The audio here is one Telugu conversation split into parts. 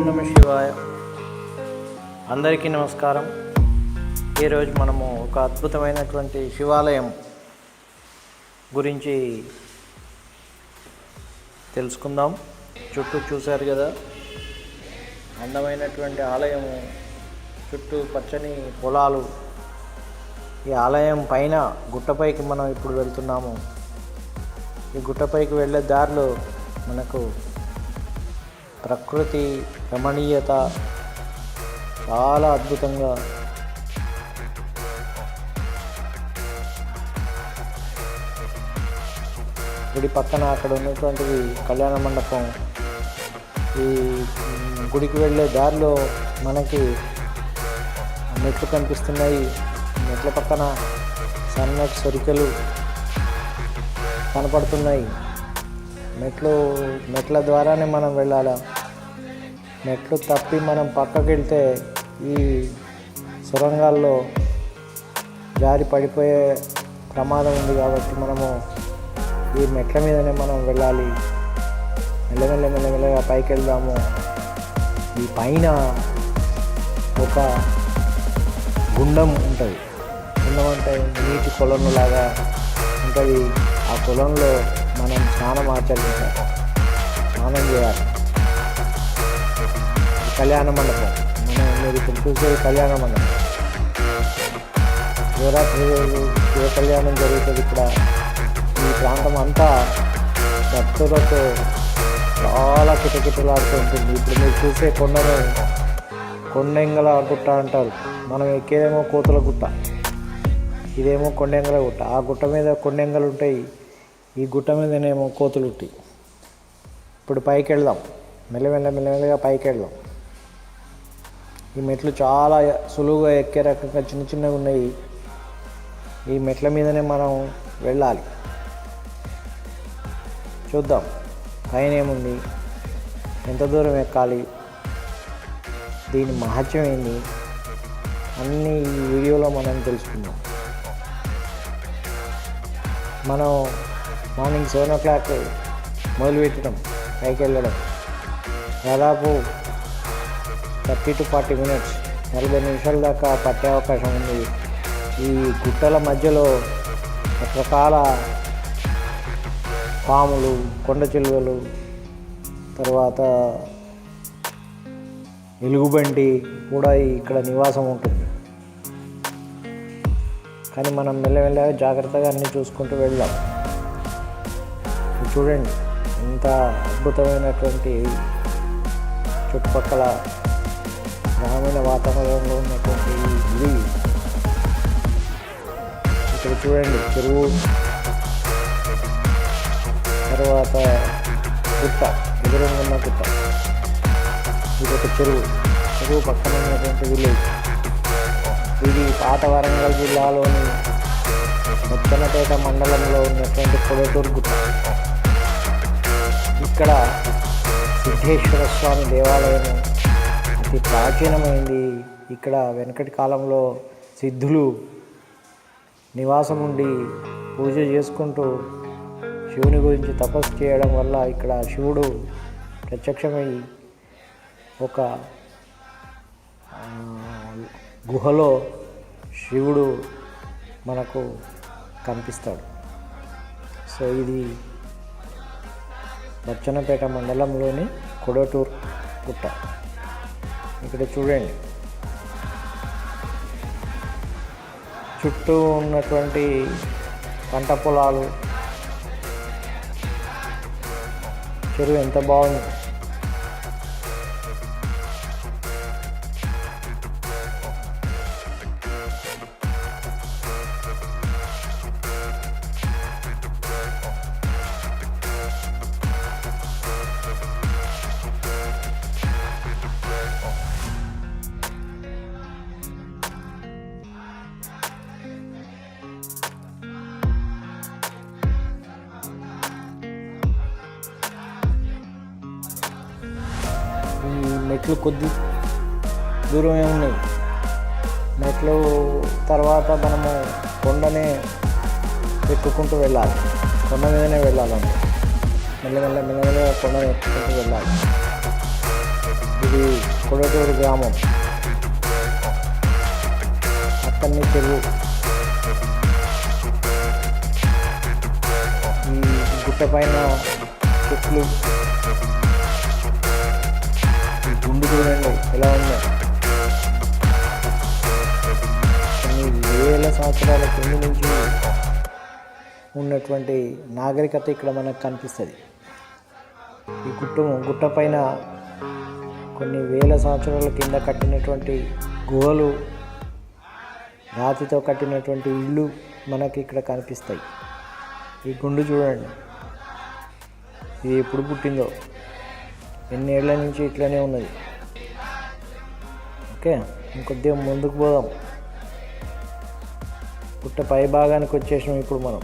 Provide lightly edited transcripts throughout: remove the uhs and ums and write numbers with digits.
నమః శివాయ. అందరికీ నమస్కారం. ఈరోజు మనము ఒక అద్భుతమైనటువంటి శివాలయం గురించి తెలుసుకుందాం. చుట్టూ చూశారు కదా, అందమైనటువంటి ఆలయము, చుట్టూ పచ్చని పొలాలు. ఈ ఆలయం పైన గుట్టపైకి మనం ఇప్పుడు వెళ్తున్నాము. ఈ గుట్టపైకి వెళ్ళే దారిలో మనకు ప్రకృతి రమణీయత చాలా అద్భుతంగా గుడి పక్కన అక్కడ ఉన్నటువంటిది కళ్యాణ మండపం. ఈ గుడికి వెళ్ళే దారిలో మనకి మెట్లు కనిపిస్తున్నాయి. మెట్ల పక్కన సన్నటి సరికలు కనపడుతున్నాయి. మెట్ల ద్వారానే మనం వెళ్ళాలి. మెట్లు తప్పి మనం పక్కకి వెళ్తే ఈ సొరంగాల్లో జారి పడిపోయే ప్రమాదం ఉంది. కాబట్టి మనము ఈ మెట్ల మీదనే మనం వెళ్ళాలి. మెల్లమెల్లగా పైకి వెళ్దాము. ఈ పైన ఒక గుండం ఉంటుంది. గుండం అంటే నీటి కొలనులాగా ఉంటుంది. ఆ కొలంలో మనం స్నానం చేయాలి. కళ్యాణ మండపం మీరు ఇప్పుడు చూసే కళ్యాణ మండపం. శివరాత్రి రోజు శివ కళ్యాణం జరుగుతుంది ఇక్కడ. ఈ ప్రాంతం అంతా భక్తులతో చాలా కిటకిటలాడుతూ ఉంటుంది. ఇప్పుడు మీరు చూసే కొండను కొండెంగల గుట్ట అంటారు. మనం ఎక్కేదేమో కోతుల గుట్ట, ఇదేమో కొండెంగల గుట్ట. ఆ గుట్ట మీద కొండెంగలు ఉంటాయి, ఈ గుట్ట మీదనేమో కోతులు ఉంటాయి. ఇప్పుడు పైకి వెళ్దాం. మెల్లమెల్లగా పైకి వెళ్దాం. ఈ మెట్లు చాలా సులువుగా ఎక్కే రకంగా చిన్నగా ఉన్నాయి. ఈ మెట్ల మీదనే మనం వెళ్ళాలి. చూద్దాం పైన ఏముంది, ఎంత దూరం ఎక్కాలి, దీని మహత్యం ఏంది అన్నీ ఈ వీడియోలో మనం తెలుసుకుందాం. మనం మార్నింగ్ 7 o'clock మొదలుపెట్టడం, పైకి వెళ్ళడం దాదాపు 30 to 40 minutes 40 నిమిషాల దాకా పట్టే అవకాశం ఉంది. ఈ గుట్టల మధ్యలో రకరకాల పాములు, కొండ చిలువలు, తర్వాత ఎలుగుబంటి కూడా ఇక్కడ నివాసం ఉంటుంది. కానీ మనం మెల్లమెల్లగా జాగ్రత్తగా అన్నీ చూసుకుంటూ వెళ్దాం. చూడండి ఎంత అద్భుతమైనటువంటి చుట్టుపక్కల గ్రామీణ వాతావరణంలో ఉన్నటువంటి ఇది. ఇక్కడ చూడండి చెరువు, తర్వాత గుట్ట, ఎదురుగా ఉన్న గుట్ట. ఇది ఒక చెరువు పక్కన ఉన్నటువంటి విలేజ్. ఇది పాత వరంగల్ జిల్లాలోని ముచ్చనపేట మండలంలో ఉన్నటువంటి కొడటూరు గుట్ట. ఇక్కడ సిద్ధేశ్వర స్వామి దేవాలయం అతి ప్రాచీనమైంది. ఇక్కడ వెనకటి కాలంలో సిద్ధులు నివాసం ఉండి పూజ చేసుకుంటూ శివుని గురించి తపస్సు చేయడం వల్ల ఇక్కడ శివుడు ప్రత్యక్షమై ఒక గుహలో శివుడు మనకు కనిపిస్తాడు. సో ఇది బచ్చన్నపేట మండలంలోని కొడటూరు గుట్ట. ఇక్కడ చూడండి చుట్టూ ఉన్నటువంటి పంట పొలాలు, చెరువు ఎంత బాగుంది. మెట్లు కొద్ది దూరమే ఉన్నాయి. మెట్లు తర్వాత మనము కొండనే ఎక్కుకుంటూ వెళ్ళాలి. కొండ మీదనే వెళ్ళాలంటే మెల్లమెల్లగా కొండను ఎక్కుకుంటూ వెళ్ళాలి. ఈ ఇది కొడటూరు గ్రామం, అక్కడనే చెరువు. ఈ గుట్ట పైన చెట్లు, ఈ గుండు చూడండి ఎలా ఉందో. కొన్ని వేల సంవత్సరాల కింద నుంచి ఉన్నటువంటి నాగరికత ఇక్కడ మనకు కనిపిస్తుంది. ఈ గుట్ట పైన కొన్ని వేల సంవత్సరాల కింద కట్టినటువంటి గుహలు, రాతితో కట్టినటువంటి ఇళ్ళు మనకి ఇక్కడ కనిపిస్తాయి. ఈ గుండు చూడండి, ఇది ఎప్పుడు పుట్టిందో, ఎన్ని ఏళ్ల నుంచి ఇట్లనే ఉన్నది. ఓకే, ఇంకొద్దిగా ముందుకు పోదాం. పుట్ట పై భాగానికి వచ్చేసినాం. ఇప్పుడు మనం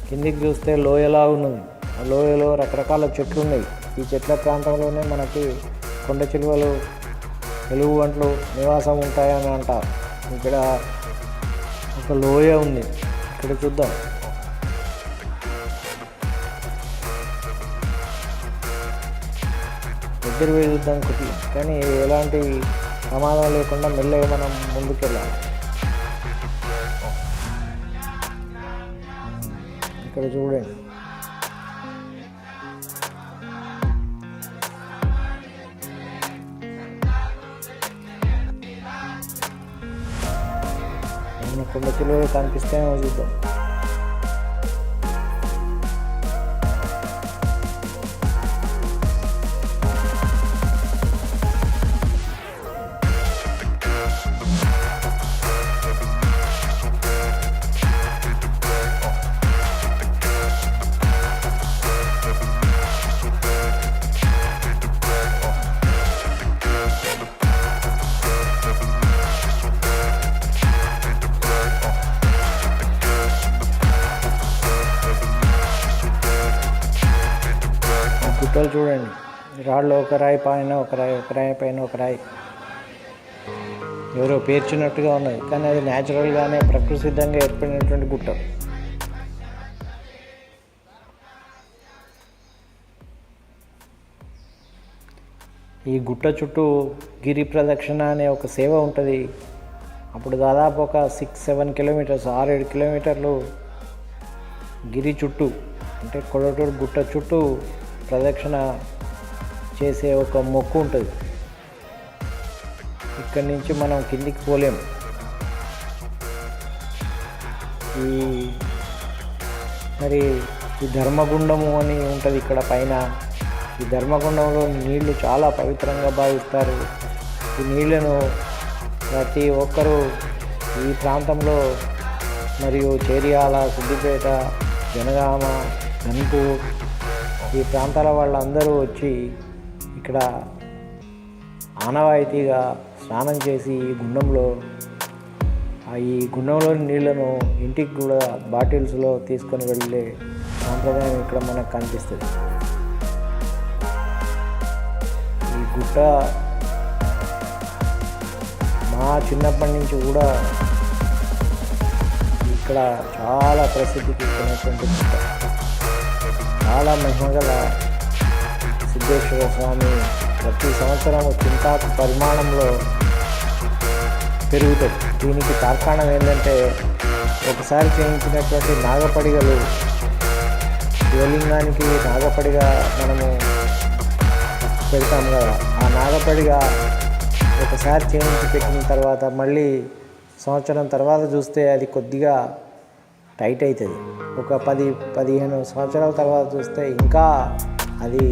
కిందికి చూస్తే లోయలా ఉన్నది. ఆ లోయలో రకరకాల చెట్లు ఉన్నాయి. ఈ చెట్ల ప్రాంతంలోనే మనకి కొండ చిలువలు, ఎలుగుబంట్లు నివాసం ఉంటాయని అంటారు. ఇక్కడ ఒక లోయ ఉంది, ఇక్కడ చూద్దాం. దగ్గర పోయి చూద్దాం కొద్దిగా, కానీ ఎలాంటి ప్రమాదం లేకుండా మెల్లగా మనం ముందుకెళ్ళాలి. ఇక్కడ చూడండి, కొండ చిలువలు కనిపిస్తేనే చూద్దాం. గుట్టలు చూడండి, రాళ్ళు ఒక రాయి పైన ఒక రాయి, ఒక రాయి పైన ఒక రాయి, ఎవరో పేర్చినట్టుగా ఉన్నది. కానీ అది న్యాచురల్గానే ప్రకృతి సిద్ధంగా ఏర్పడినటువంటి గుట్ట. ఈ గుట్ట చుట్టూ గిరి ప్రదక్షిణ అనే ఒక సేవ ఉంటుంది. అప్పుడు దాదాపు ఒక 6-7 కిలోమీటర్స్, 6-7 కిలోమీటర్లు గిరి చుట్టూ, అంటే కొడటూరు గుట్ట చుట్టూ ప్రదక్షిణ చేసే ఒక మొక్కు ఉంటుంది. ఇక్కడి నుంచి మనం కిందికి పోలేము. మరి ఈ ధర్మగుండము అని ఉంటుంది ఇక్కడ పైన. ఈ ధర్మగుండంలో నీళ్లు చాలా పవిత్రంగా భావిస్తారు. ఈ నీళ్లను ప్రతి ఒక్కరూ ఈ ప్రాంతంలో, మరియు చేర్యాల, సిద్దిపేట, జనగామ, ధన్పూర్, ఈ ప్రాంతాల వాళ్ళందరూ వచ్చి ఇక్కడ ఆనవాయితీగా స్నానం చేసి ఈ గుండంలోని నీళ్లను ఇంటికి కూడా బాటిల్స్లో తీసుకొని వెళ్ళే సాంప్రదాయం ఇక్కడ మనకు కనిపిస్తుంది. ఈ గుట్ట మా చిన్నప్పటి నుంచి కూడా ఇక్కడ చాలా ప్రసిద్ధికి ఎక్కినటువంటి గుట్ట. చాలా మహిమగల సిద్ధేశ్వర స్వామి ప్రతి సంవత్సరం చింతాకు పరిమాణంలో పెరుగుతాయి. దీనికి తార్కాణం ఏంటంటే, ఒకసారి చేయించినటువంటి నాగపడిగలు, శివలింగానికి నాగపడిగా మనము పెడతాం కదా, ఆ నాగపడిగా ఒకసారి చేయించి పెట్టిన తర్వాత మళ్ళీ సంవత్సరం తర్వాత చూస్తే అది కొద్దిగా టైట్ అవుతుంది. ఒక 10-15 సంవత్సరాల తర్వాత చూస్తే ఇంకా అది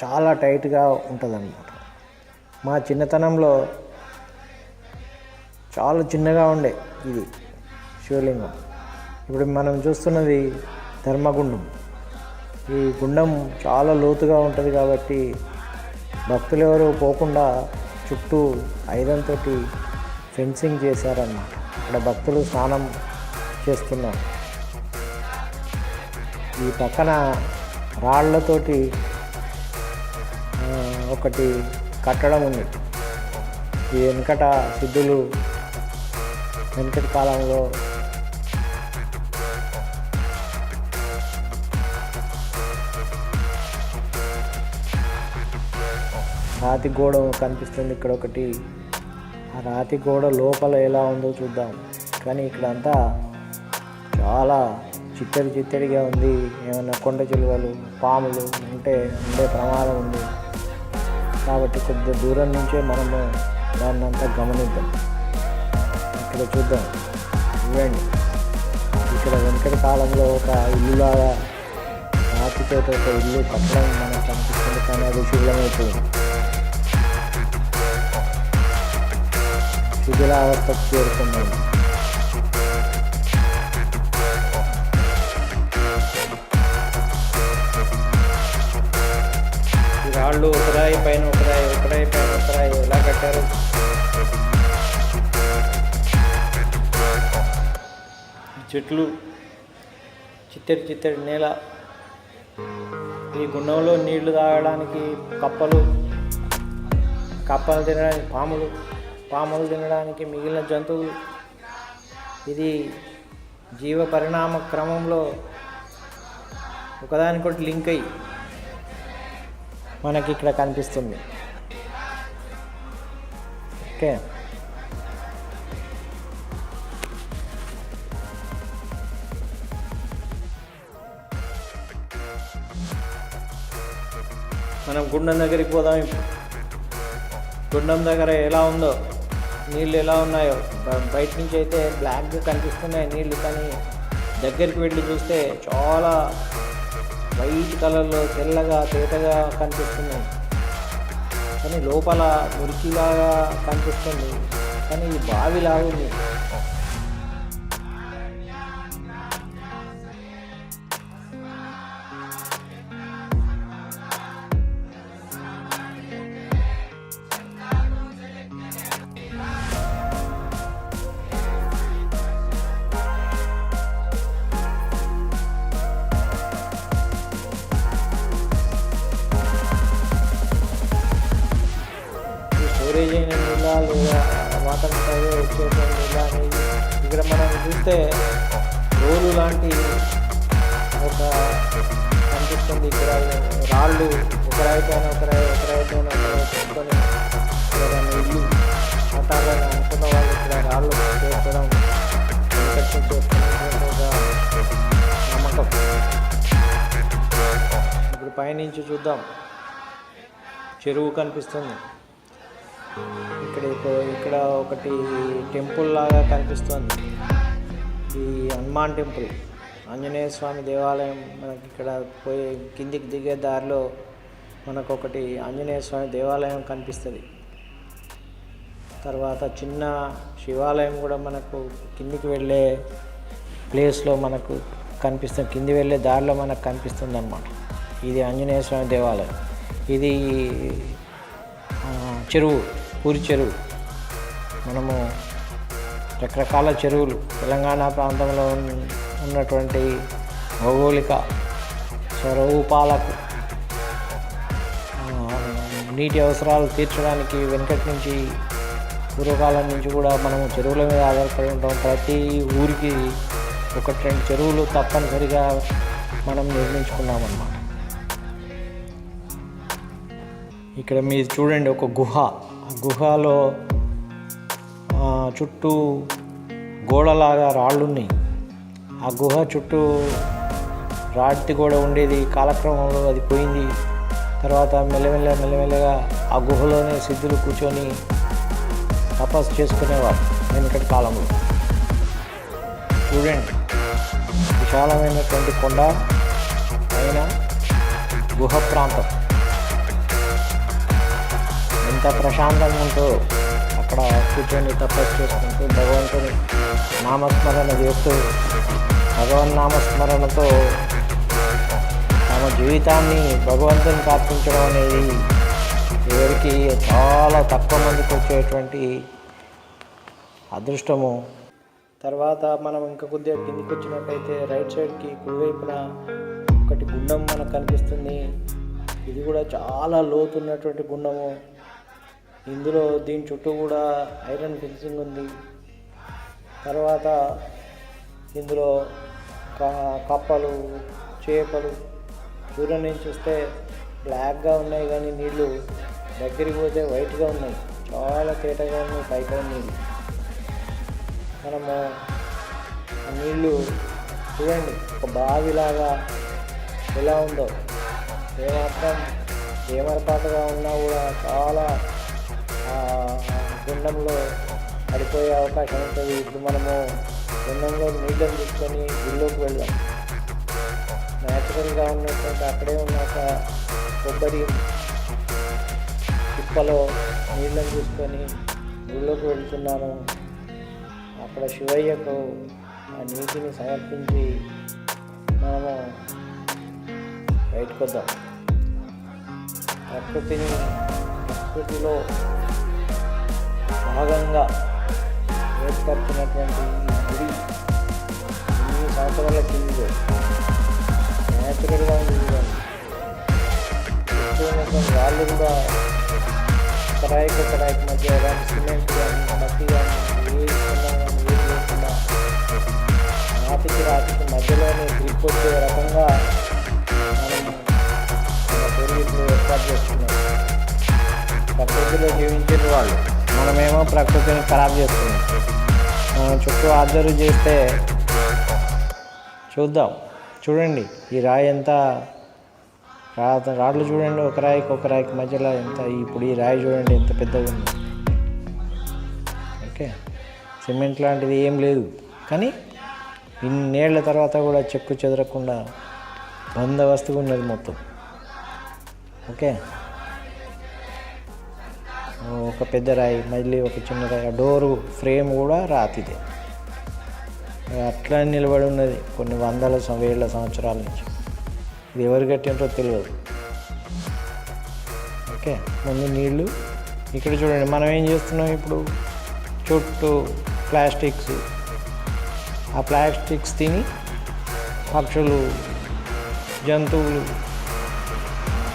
చాలా టైట్గా ఉంటుంది అన్నమాట. మా చిన్నతనంలో చాలా చిన్నగా ఉండే ఇది శివలింగం. ఇప్పుడు మనం చూస్తున్నది ధర్మగుండం. ఈ గుండం చాలా లోతుగా ఉంటుంది కాబట్టి భక్తులు ఎవరు పోకుండా చుట్టూ ఐరన్తో ఫెన్సింగ్ చేశారన్నమాట. ఇక్కడ భక్తులు స్నానం చేస్తున్నారు. ఈ పక్కన రాళ్లతోటి ఒకటి కట్టడం ఉంది. ఈ వెనకట సిద్ధులు వెనకటి కాలంలో రాతి గోడ కనిపిస్తుంది ఇక్కడ ఒకటి. ఆ రాతి గోడ లోపల ఎలా ఉందో చూద్దాం. కానీ ఇక్కడంతా చాలా చిత్తడిగా ఉంది. ఏమైనా కొండ చిలువలు, పాములు ఉండే ప్రమాదం ఉంది. కాబట్టి కొద్దిగా దూరం నుంచే మనము దాన్ని అంతా గమనిద్దాం. ఇక్కడ చూద్దాం, చూడండి. ఇక్కడ వెనకటి కాలంలో ఒక ఇల్లులాగా రాతితో ఒక ఇల్లు కట్టడం మనకు కనిపిస్తుంది. కానీ అది శిథిలమైపోయింది, శిథిలావస్థకు చేరుకున్నాము. ఈ రాళ్ళు ఒకరాయి పైన ఒకరాయి ఎలా కట్టారు? చెట్లు, చిత్తడి నేల. ఈ గుండంలో నీళ్లు తాగడానికి కప్పలు తినడానికి పాములు తినడానికి మిగిలిన జంతువులు. ఇది జీవ పరిణామ క్రమంలో ఒకదానికొకటి లింక్ అయ్యి మనకి ఇక్కడ కనిపిస్తుంది. ఓకే, మనం గుండం దగ్గరికి పోదాం. ఇప్పుడు గుండం దగ్గర ఎలా ఉందో, నీళ్ళు ఎలా ఉన్నాయో. బయట నుంచి అయితే బ్లాక్గా కనిపిస్తున్నాయి నీళ్ళు, కానీ దగ్గరికి వెళ్ళి చూస్తే చాలా వైట్ కలర్లో తెల్లగా తేటగా కనిపిస్తున్నాయి. కానీ లోపల మురికిలాగా కనిపిస్తుంది. కానీ ఇది బావిలాగా ఉంది. స్టోరేజ్ అయిన నీళ్ళ లేదా వాటర్ వచ్చేటువంటి నీళ్ళ అనేది ఇక్కడ మనం చూస్తే రోలు లాంటి ఒక కనిపిస్తుంది. ఇక్కడ రాళ్ళు ఒకరాయి పైన పెట్టుకొని ఏదైనా ఇల్లు కట్టాలని అనుకున్న వాళ్ళు ఇక్కడ రాళ్ళు చేర్చడం ఒక నమ్మకం. ఇప్పుడు పైనుంచి చూద్దాం, చెరువు కనిపిస్తుంది. ఇక్కడ ఒకటి టెంపుల్ లాగా కనిపిస్తుంది. ఈ హనుమాన్ టెంపుల్, ఆంజనేయ స్వామి దేవాలయం. మనకి ఇక్కడ పోయి కిందికి దిగే దారిలో మనకు ఒకటి ఆంజనేయ స్వామి దేవాలయం కనిపిస్తుంది. తర్వాత చిన్న శివాలయం కూడా మనకు కిందికి వెళ్ళే ప్లేస్లో మనకు కనిపిస్తుంది. కింది వెళ్ళే దారిలో మనకు కనిపిస్తుంది అన్నమాట. ఇది ఆంజనేయ స్వామి దేవాలయం. ఇది చెరువు, పూరి చెరువు. మనము రకరకాల చెరువులు తెలంగాణ ప్రాంతంలో ఉన్నటువంటి భౌగోళిక స్వరూపాలకు నీటి అవసరాలు తీర్చడానికి వెనకటి నుంచి, పూర్వకాలం నుంచి కూడా మనము చెరువుల మీద ఆధారపడి ఉంటాం. ప్రతి ఊరికి 1-2 చెరువులు తప్పనిసరిగా మనం నిర్మించుకున్నామన్నమాట. ఇక్కడ మీరు చూడండి, ఒక గుహ. ఆ గుహలో చుట్టూ గోడలాగా రాళ్ళు ఉన్నాయి. ఆ గుహ చుట్టూ రాతి గోడ ఉండేది. కాలక్రమంలో అది పోయింది. తర్వాత మెల్లమెల్లగా ఆ గుహలోనే సిద్ధులు కూర్చొని తపస్సు చేసుకునేవారు వెనకటి కాలంలో. చూడండి, విశాలమైనటువంటి కొండ పైన గుహ ప్రాంతం ఎంత ప్రశాంతంగా ఉంటుందో. అక్కడ కూర్చొని తపస్సు చేసుకుంటూ భగవంతుని నామస్మరణ చేస్తూ, భగవన్నామస్మరణతో తమ జీవితాన్ని భగవంతునికి అర్పించడం అనేది ఎవరికి చాలా తక్కువ మందికి వచ్చేటువంటి అదృష్టము. తర్వాత మనం ఇంకా కొద్దిగా కిందికి వచ్చినట్టయితే రైట్ సైడ్కి కుడివైపున ఒకటి గుండం మనకు కనిపిస్తుంది. ఇది కూడా చాలా లోతున్నటువంటి గుండము. ఇందులో దీని చుట్టూ కూడా ఐరన్ ఫెన్సింగ్ ఉంది. తర్వాత ఇందులో కప్పలు, చేపలు దూరం నుంచి చూస్తే బ్లాక్గా ఉన్నాయి, కానీ నీళ్ళు దగ్గరికి పోతే వైట్గా ఉన్నాయి, చాలా తేటగా ఉన్నాయి పైకి నీళ్ళు. మనము ఆ నీళ్ళు చూడండి, ఒక బావిలాగా ఎలా ఉందో, ఏమాత్రం ఏమరపాటుగా ఉన్నా కూడా చాలా గుండంలో పడిపోయే అవకాశం ఉంటుంది. ఇప్పుడు మనము గుండంలో నీళ్ళని తీసుకొని గుళ్ళోకి వెళ్దాం. న్యాచురల్గా ఉన్నటువంటి అక్కడే ఉన్నాక కొబ్బరి కుప్పలో నీళ్ళని తీసుకొని గుళ్ళోకి వెళ్తున్నాను. అక్కడ శివయ్యకు ఆ నీటిని సమర్పించి మనము బయటకు వద్దాం. ప్రకృతిలో భాగంగా ఏర్పడుతున్నటువంటి ఈ గుడి ఎన్ని సంవత్సరాల కింద న్యాచురల్గా ఉంది. వాళ్ళు కూడా కడాయికి మధ్య ఎలాంటి సిమెంట్ కానీ మట్టి కానీ ఏది లేకుండా రాతికి మధ్యలోనే గ్రిప్ వచ్చే రకంగా మనం మన పూర్వీకులు ఏర్పాటు చేస్తున్నాం. ప్రకృతిలో జీవించిన వాళ్ళు, మనమేమో ప్రకృతిని ఖరాబ్ చేస్తున్నాం. మనం చుట్టూ అబ్జర్వ్ చేస్తే చూడండి ఈ రాయి ఎంత రాళ్ళు చూడండి, ఒక రాయికి మధ్యలో ఎంత. ఇప్పుడు ఈ రాయి చూడండి ఎంత పెద్దగా ఉంది. ఓకే, సిమెంట్ లాంటిది ఏం లేదు, కానీ ఇన్నేళ్ల తర్వాత కూడా చెక్కు చెదరకుండా బందోబస్తుగా ఉన్నది మొత్తం. ఓకే, ఒక పెద్ద రాయి, మళ్ళీ ఒక చిన్న రాయి, డోరు ఫ్రేమ్ కూడా రాతిదే. అట్లా నిలబడి ఉన్నది కొన్ని వేల సంవత్సరాల నుంచి. ఇది ఎవరు కట్టినో తెలియదు. ఓకే, ముందు నీళ్ళు. ఇక్కడ చూడండి, మనం ఏం చేస్తున్నాం ఇప్పుడు, చుట్టూ ప్లాస్టిక్స్. ఆ ప్లాస్టిక్స్ తిని పక్షులు, జంతువులు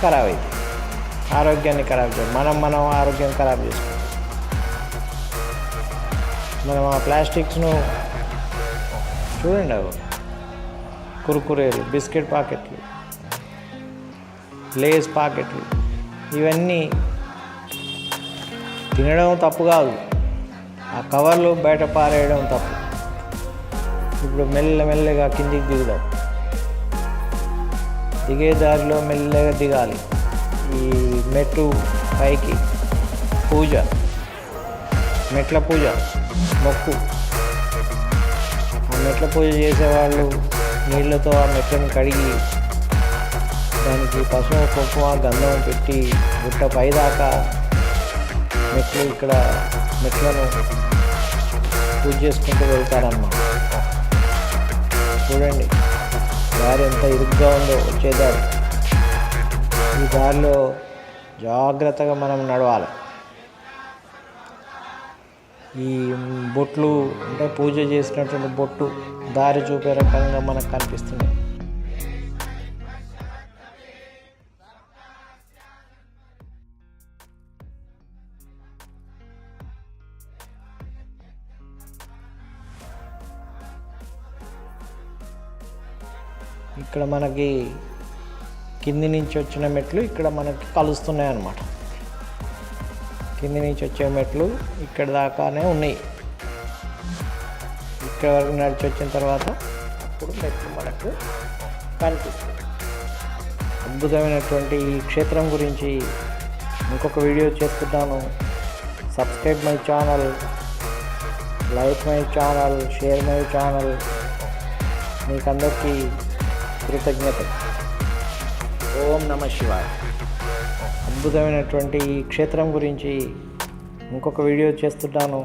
ఖరాబ్ అవుతాయి, ఆరోగ్యాన్ని ఖరాబ్ చేయాలి. మనం ఆరోగ్యం ఖరాబ్ చేసుకుంటాం. మనం ఆ ప్లాస్టిక్స్ను చూడండి, అవి కురుకురేలు, బిస్కెట్ ప్యాకెట్లు, లేస్ ప్యాకెట్లు, ఇవన్నీ తినడం తప్పు కాదు, ఆ కవర్లు బయట పారేయడం తప్పు. ఇప్పుడు మెల్లగా కిందికి దిగుదాం. దిగే దారిలో మెల్లగా దిగాలి. ఈ మెట్టు పైకి మెట్ల పూజ మొక్కు. ఆ మెట్ల పూజ చేసేవాళ్ళు నీళ్ళతో ఆ మెట్లను కడిగి దానికి పసుపు కుంకుమ గంధం పెట్టి గుట్ట పైదాకా మెట్లను పూజ చేసుకుంటూ వెళ్తారన్నమాట. చూడండి దారి ఎంత ఇరుగ్గా ఉందో, వచ్చే దారి. ఈ దారిలో జాగ్రత్తగా మనం నడవాలి. ఈ బొట్లు అంటే పూజ చేసినటువంటి బొట్టు దారి చూపే రకంగా మనకు కనిపిస్తుంది. ఇక్కడ మనకి కింది నుంచి వచ్చిన మెట్లు ఇక్కడ మనకి కలుస్తున్నాయి అన్నమాట. కింది నుంచి వచ్చే మెట్లు ఇక్కడ దాకానే ఉన్నాయి. ఇక్కడ వరకు నడిచి వచ్చిన తర్వాత అప్పుడు మెట్లు మనకు కనిపిస్తుంది. అద్భుతమైనటువంటి ఈ క్షేత్రం గురించి ఇంకొక వీడియో చేస్తున్నాను. Subscribe my channel, like my channel, share my channel. మీకందరికీ కృతజ్ఞతలు. ఓం నమః శివాయ. అద్భుతమైనటువంటి ఈ క్షేత్రం గురించి ఇంకొక వీడియో చేస్తున్నాను.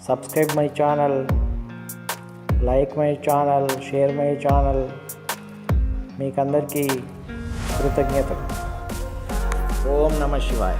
Subscribe my channel, like my channel, share my channel. మీకందరికీ కృతజ్ఞతలు. ఓం నమః శివాయ.